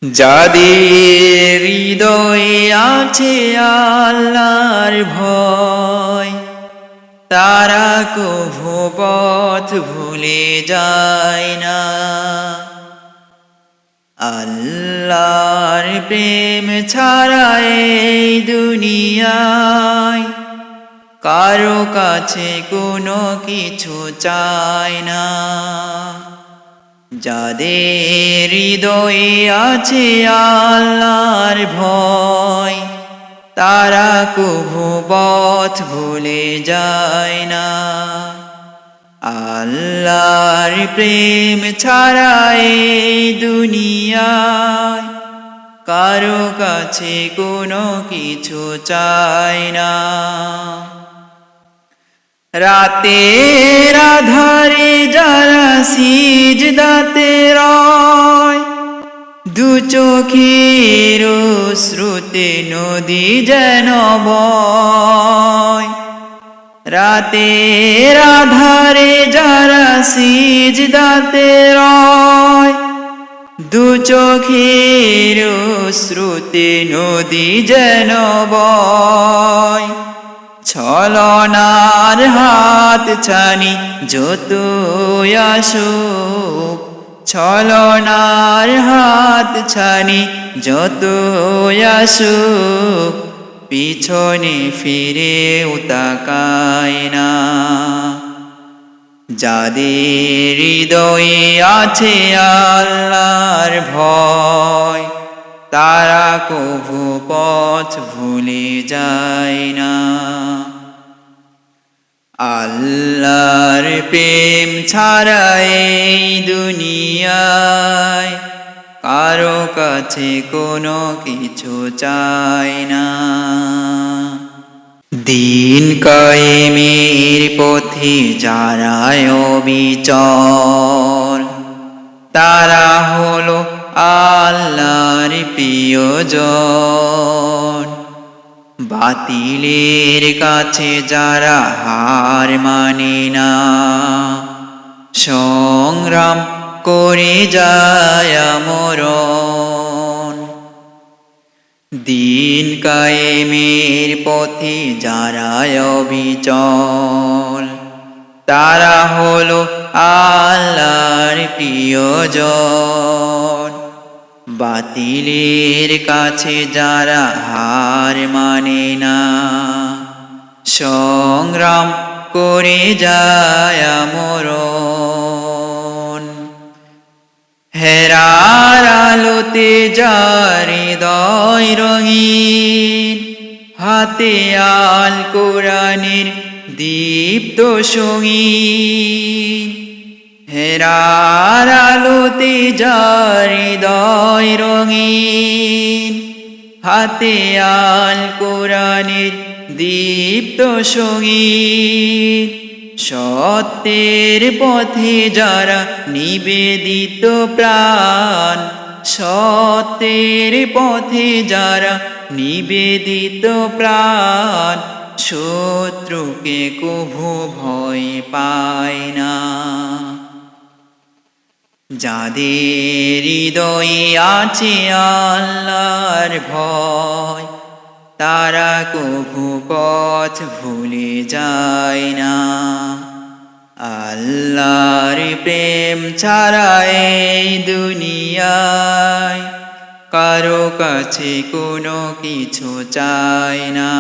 যাদের হৃদয়ে আছে আল্লাহর ভয়, তারা কভু পথ ভুলে যায় না। আল্লাহর প্রেম ছাড়া এই দুনিয়ায় কারো কাছে কোনো কিছু চায় না। যাদের হৃদয়ে আছে আল্লাহর ভয়, তারা কভু পথ ভুলে যায় না। আল্লাহর প্রেম ছাড়া এই দুনিয়ায় কারো কাছে কোনো কিছু চায় না। রাতের আধারে যারা সিজদাতে রয়, দু চোখের অশ্রুতে নদী যেন বয়। রাতের আধারে যারা সিজদাতে রয়, দু চোখের অশ্রুতে নদী যেন বয়। ছলনার হাত ছানি যত আসুক, ছলনার হাত ছানি যত আসুক, পিছনে ফিরেও তাকায় না। যাদের হৃদয়ে আছে আল্লাহর ভয়, তারা কভু পথ ভুলে যায় না। আল্লাহর প্রেম ছাড়া এই দুনিয়ায় কারো কাছে কোনো কিছু চায় না। দিন কায়েমের পথে যারা অবিচল, তারা হলো আল্লাহর প্রিয়জন। বাতিলের কাছে যারা হার মানে না, সংগ্রাম করে যায় মরণ। দিন কায়েমের পথে যারা অবিচল, তারা হলো আল্লাহর প্রিয়জন। বাতিলের কাছে যারা হার মানে না, সংগ্রাম করে যায় মরণ। হেরার আলোতে যার হৃদয় রঙিন, হাতে আল কোরআনের দীপ্ত সঙ্গীন। হেরার আলোতে যার হৃদয় রঙিন, হাতে আল কোরআনের দীপ্ত সঙ্গীন। সত্যের পথে যারা নিবেদিত প্রাণ, সত্যের পথে যারা নিবেদিত প্রাণ, শত্রুকে কভু ভয় পায় না। যাদের হৃদয়ে আছে আল্লাহর ভয়, তারা কভু পথ ভুলে যায় না। আল্লাহর প্রেম ছাড়া এই দুনিয়ায় কারো কাছে কোনো কিছু চায় না।